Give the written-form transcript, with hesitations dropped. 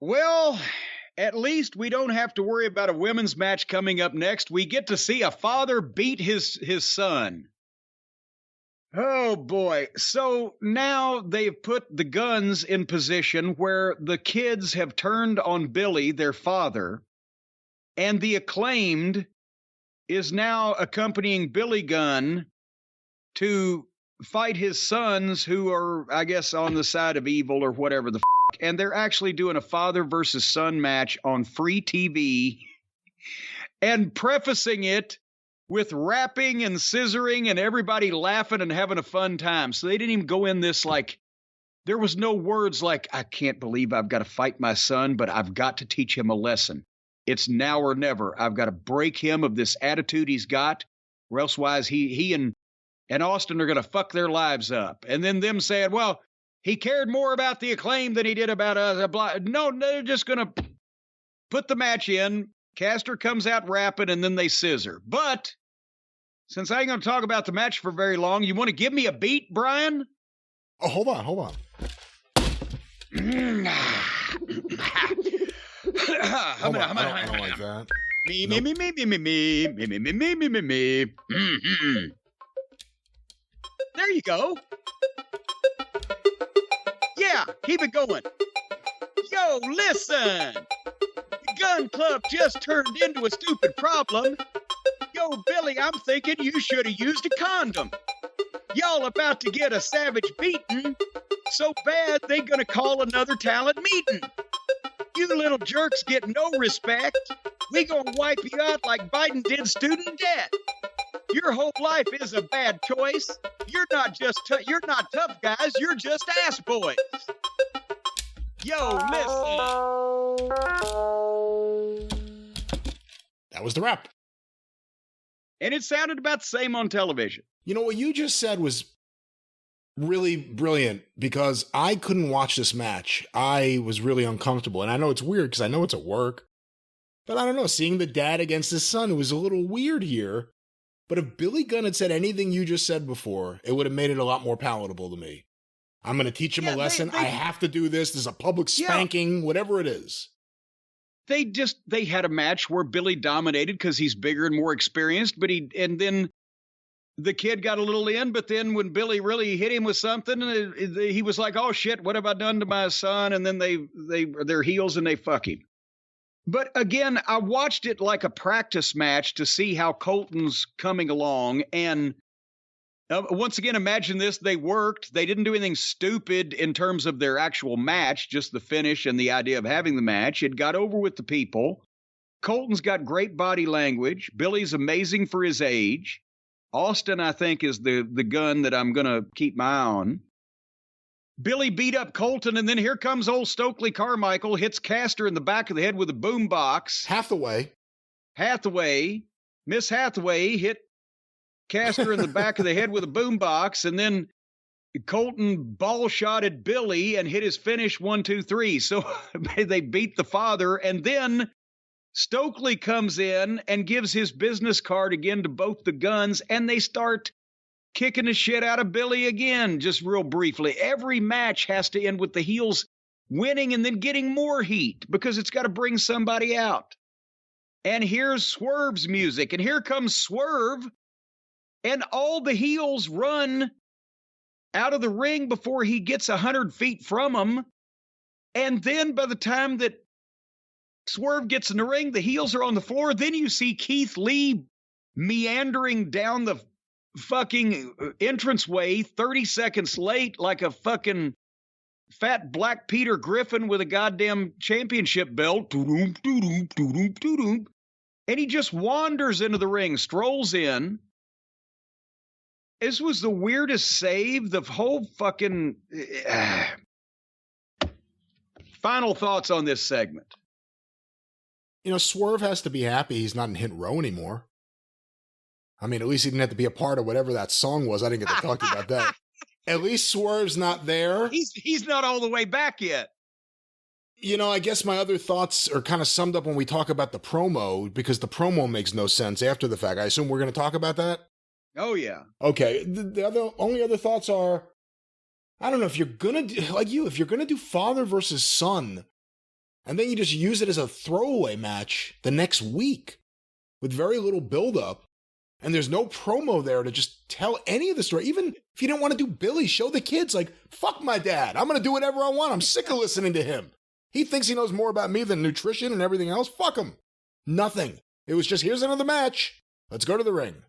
Well, at least we don't have to worry about a women's match coming up next. We get to see a father beat his son. Oh boy. So now they've put the Guns in position where the kids have turned on Billy, their father, and the Acclaimed is now accompanying Billy Gunn to fight his sons who are, I guess, on the side of evil or whatever the fuck. And they're actually doing a father versus son match on free TV and prefacing it with rapping and scissoring and everybody laughing and having a fun time. So they didn't even go in this like, there was no words like, I can't believe I've got to fight my son, but I've got to teach him a lesson. It's now or never. I've got to break him of this attitude he's got, or elsewise he and Austin are going to fuck their lives up. And then them saying, well, he cared more about the Acclaim than he did about us. No, they're just going to put the match in. Caster comes out rapping, and then they scissor. But since I ain't going to talk about the match for very long, you want to give me a beat, Brian? Oh, hold on. I don't like that. Me. There you go. Yeah, keep it going. Yo, listen. The Gun Club just turned into a stupid problem. Yo, Billy, I'm thinking you should have used a condom. Y'all about to get a savage beating so bad they gonna call another talent meeting. You little jerks get no respect. We gonna wipe you out like Biden did student debt. Your whole life is a bad choice. You're not tough guys. You're just ass boys. Yo, listen. That was the rap. And it sounded about the same on television. You know, what you just said was really brilliant because I couldn't watch this match. I was really uncomfortable. And I know it's weird because I know it's at work. But I don't know, seeing the dad against his son, it was a little weird here. But if Billy Gunn had said anything you just said before, it would have made it a lot more palatable to me. I'm going to teach him a lesson. I have to do this. There's a public spanking, whatever it is. They had a match where Billy dominated because he's bigger and more experienced, and then the kid got a little in, but then when Billy really hit him with something, he was like, oh shit, what have I done to my son? And then they're heels and they fuck him. But again, I watched it like a practice match to see how Colton's coming along. And once again, imagine this. They worked. They didn't do anything stupid in terms of their actual match, just the finish and the idea of having the match. It got over with the people. Colton's got great body language. Billy's amazing for his age. Austin, I think, is the gun that I'm going to keep my eye on. Billy beat up Colton, and then here comes old Stokely Carmichael, hits Caster in the back of the head with a boombox. Miss Hathaway hit Caster in the back of the head with a boombox, and then Colton ball-shotted Billy and hit his finish 1, 2, 3. So they beat the father, and then Stokely comes in and gives his business card again to both the Guns, and they start kicking the shit out of Billy again, just real briefly. Every match has to end with the heels winning and then getting more heat because it's got to bring somebody out. And here's Swerve's music, and here comes Swerve, and all the heels run out of the ring before he gets 100 feet from them. And then by the time that Swerve gets in the ring, the heels are on the floor. Then you see Keith Lee meandering down the fucking entranceway 30 seconds late like a fucking fat black Peter Griffin with a goddamn championship belt. And he just wanders into the ring, strolls in. This was the weirdest save. The whole fucking... Final thoughts on this segment. You know, Swerve has to be happy he's not in Hit Row anymore. I mean, at least he didn't have to be a part of whatever that song was. I didn't get to talk to you about that. At least Swerve's not there. He's not all the way back yet. You know, I guess my other thoughts are kind of summed up when we talk about the promo, because the promo makes no sense after the fact. I assume we're going to talk about that? Oh, yeah. Okay. The only other thoughts are, I don't know, if you're going to do, if you're going to do father versus son, And then you just use it as a throwaway match the next week with very little buildup. And there's no promo there to just tell any of the story. Even if you didn't want to do Billy, show the kids, like, fuck my dad. I'm going to do whatever I want. I'm sick of listening to him. He thinks he knows more about me than nutrition and everything else. Fuck him. Nothing. It was just, here's another match. Let's go to the ring.